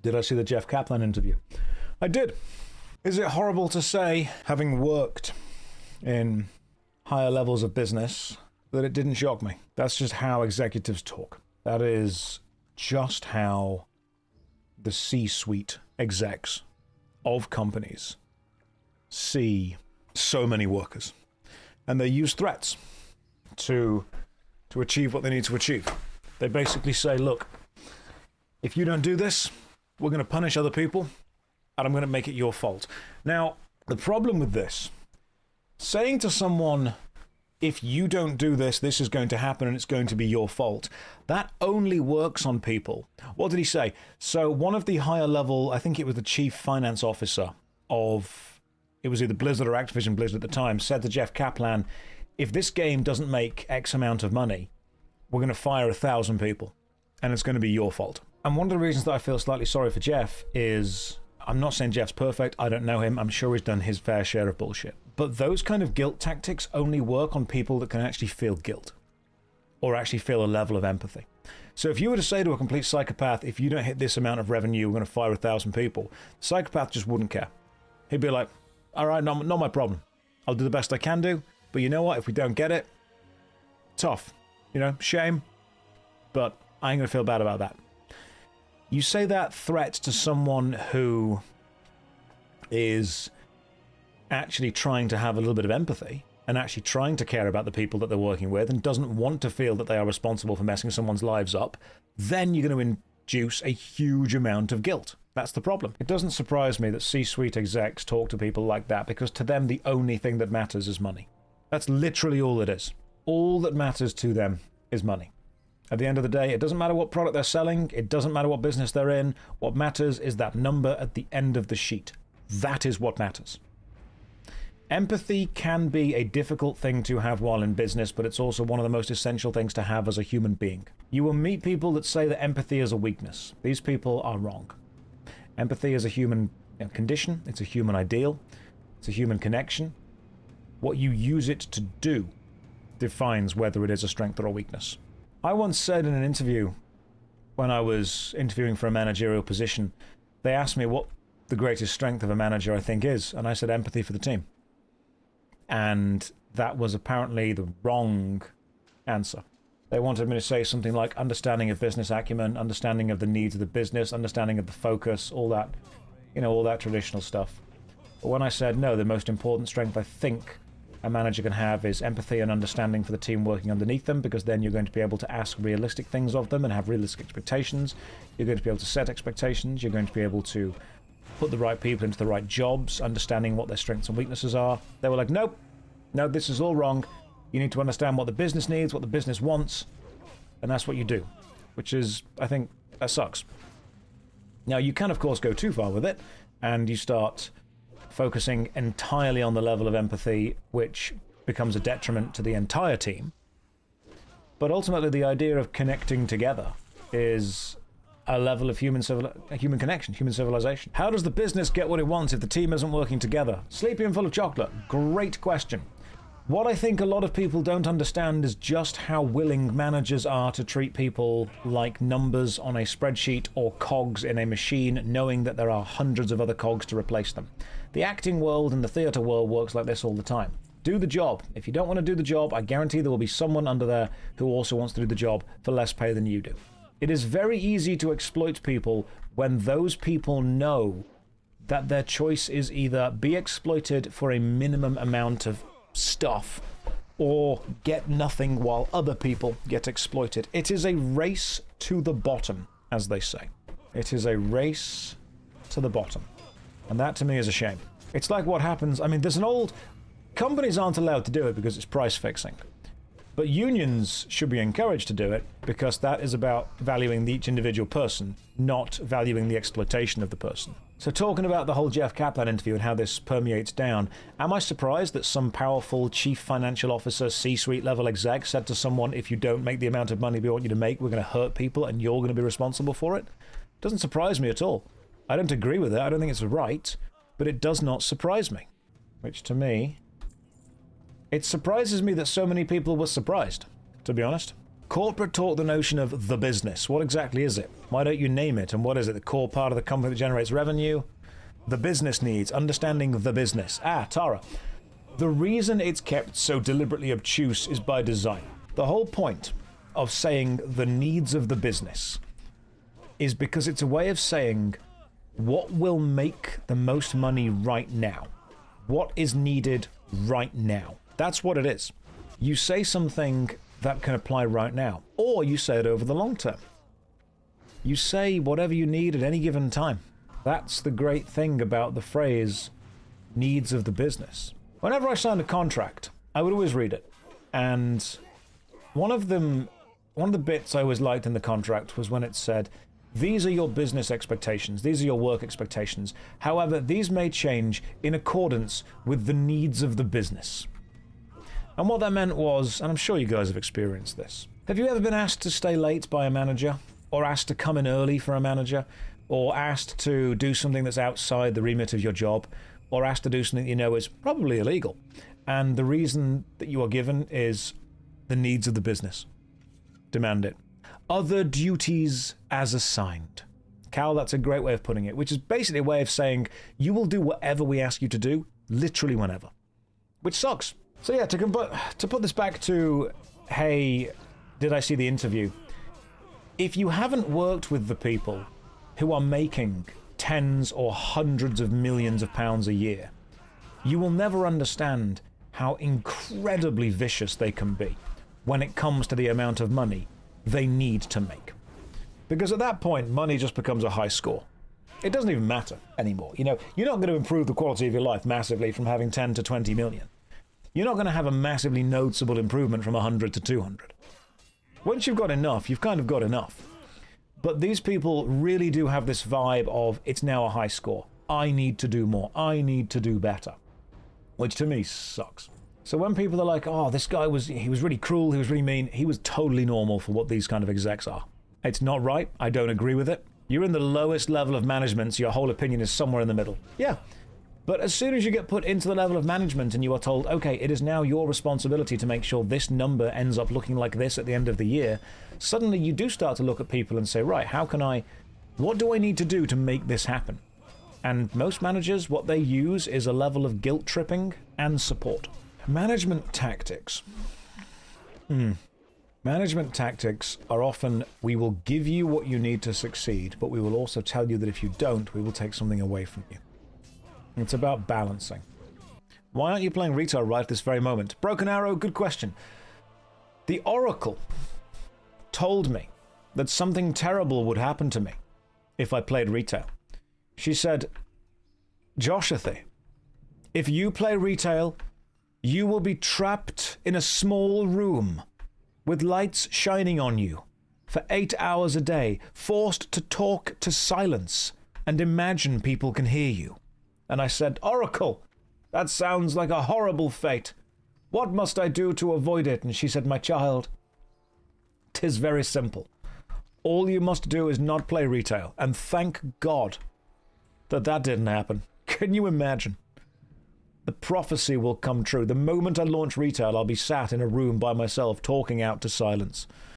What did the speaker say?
Did I see the Jeff Kaplan interview? I did. Is it horrible to say, having worked in higher levels of business, that it didn't shock me? That's just how executives talk. That is just how the C-suite execs of companies see so many workers. And they use threats to achieve what they need to achieve. They basically say, look, if you don't do this, we're going to punish other people, and I'm going to make it your fault. Now, the problem with this, saying to someone, if you don't do this, this is going to happen and it's going to be your fault, that only works on people. What did he say? So one of the higher level, I think it was the chief finance officer of, it was either Blizzard or Activision Blizzard at the time, said to Jeff Kaplan, if this game doesn't make X amount of money, we're going to fire 1,000 people, and it's going to be your fault. And one of the reasons that I feel slightly sorry for Jeff is, I'm not saying Jeff's perfect, I don't know him, I'm sure he's done his fair share of bullshit. But those kind of guilt tactics only work on people that can actually feel guilt, or actually feel a level of empathy. So if you were to say to a complete psychopath, if you don't hit this amount of revenue, we're going to fire 1,000 people, the psychopath just wouldn't care. He'd be like, all right, not my problem. I'll do the best I can do, but you know what, if we don't get it, tough. You know, shame, but I ain't going to feel bad about that. You say that threat to someone who is actually trying to have a little bit of empathy and actually trying to care about the people that they're working with and doesn't want to feel that they are responsible for messing someone's lives up, then you're going to induce a huge amount of guilt. That's the problem. It doesn't surprise me that C-suite execs talk to people like that, because to them the only thing that matters is money. That's literally all it is. All that matters to them is money. At the end of the day, it doesn't matter what product they're selling, it doesn't matter what business they're in, what matters is that number at the end of the sheet. That is what matters. Empathy can be a difficult thing to have while in business, but it's also one of the most essential things to have as a human being. You will meet people that say that empathy is a weakness. These people are wrong. Empathy is a human condition, it's a human ideal, it's a human connection. What you use it to do defines whether it is a strength or a weakness. I once said in an interview, when I was interviewing for a managerial position, they asked me what the greatest strength of a manager I think is, and I said empathy for the team. And that was apparently the wrong answer. They wanted me to say something like understanding of business acumen, understanding of the needs of the business, understanding of the focus, all that, all that traditional stuff. But when I said no, the most important strength I think a manager can have is empathy and understanding for the team working underneath them, because then you're going to be able to ask realistic things of them and have realistic expectations. You're going to be able to set expectations. You're going to be able to put the right people into the right jobs, understanding what their strengths and weaknesses are. They were like, nope, no, this is all wrong. You need to understand what the business needs, what the business wants, and that's what you do, which is, I think, that sucks. Now, you can, of course, go too far with it, and you start focusing entirely on the level of empathy, which becomes a detriment to the entire team. But ultimately, the idea of connecting together is a level of human connection, human civilization. How does the business get what it wants if the team isn't working together? Sleepy and full of chocolate. Great question. What I think a lot of people don't understand is just how willing managers are to treat people like numbers on a spreadsheet or cogs in a machine, knowing that there are hundreds of other cogs to replace them. The acting world and the theatre world works like this all the time. Do the job. If you don't want to do the job, I guarantee there will be someone under there who also wants to do the job for less pay than you do. It is very easy to exploit people when those people know that their choice is either be exploited for a minimum amount of stuff or get nothing while other people get exploited. It is a race to the bottom, as they say. It is a race to the bottom. And that to me is a shame. It's like what happens, there's an old... Companies aren't allowed to do it because it's price fixing. But unions should be encouraged to do it because that is about valuing each individual person, not valuing the exploitation of the person. So talking about the whole Jeff Kaplan interview and how this permeates down, am I surprised that some powerful chief financial officer, C-suite level exec said to someone, if you don't make the amount of money we want you to make, we're going to hurt people and you're going to be responsible for it? Doesn't surprise me at all. I don't agree with it, I don't think it's right, but it does not surprise me. Which to me, it surprises me that so many people were surprised, to be honest. Corporate talk the notion of the business. What exactly is it? Why don't you name it? And what is it? The core part of the company that generates revenue? The business needs. Understanding the business. Ah, Tara. The reason it's kept so deliberately obtuse is by design. The whole point of saying the needs of the business is because it's a way of saying what will make the most money right now. What is needed right now. That's what it is. You say something that can apply right now, or you say it over the long term. You say whatever you need at any given time. That's the great thing about the phrase needs of the business. Whenever I signed a contract, I would always read it. And one of the bits I always liked in the contract was when it said, these are your business expectations, these are your work expectations. However, these may change in accordance with the needs of the business. And what that meant was, and I'm sure you guys have experienced this, have you ever been asked to stay late by a manager? Or asked to come in early for a manager? Or asked to do something that's outside the remit of your job? Or asked to do something you know is probably illegal? And the reason that you are given is the needs of the business. Demand it. Other duties as assigned. Cal, that's a great way of putting it, which is basically a way of saying you will do whatever we ask you to do, literally whenever. Which sucks. So yeah, to put this back to, hey, did I see the interview? If you haven't worked with the people who are making tens or hundreds of millions of pounds a year, you will never understand how incredibly vicious they can be when it comes to the amount of money they need to make. Because at that point, money just becomes a high score. It doesn't even matter anymore. You know, you're not going to improve the quality of your life massively from having 10 to 20 million. You're not going to have a massively noticeable improvement from 100 to 200. Once you've got enough, you've kind of got enough. But these people really do have this vibe of, it's now a high score. I need to do more. I need to do better. Which to me sucks. So when people are like, oh, this guy he was really cruel, he was really mean, he was totally normal for what these kind of execs are. It's not right. I don't agree with it. You're in the lowest level of management, so your whole opinion is somewhere in the middle. Yeah. But as soon as you get put into the level of management and you are told, okay, it is now your responsibility to make sure this number ends up looking like this at the end of the year, suddenly you do start to look at people and say, right, what do I need to do to make this happen? And most managers, what they use is a level of guilt tripping and support. Management tactics. Management tactics are often, we will give you what you need to succeed, but we will also tell you that if you don't, we will take something away from you. It's about balancing. Why aren't you playing retail right at this very moment? Broken Arrow, good question. The Oracle told me that something terrible would happen to me if I played retail. She said, Joshathy, if you play retail, you will be trapped in a small room with lights shining on you for 8 hours a day, forced to talk to silence and imagine people can hear you. And I said, Oracle, that sounds like a horrible fate. What must I do to avoid it? And she said, my child, 'tis very simple. All you must do is not play retail. And thank God that didn't happen. Can you imagine? The prophecy will come true. The moment I launch retail, I'll be sat in a room by myself talking out to silence.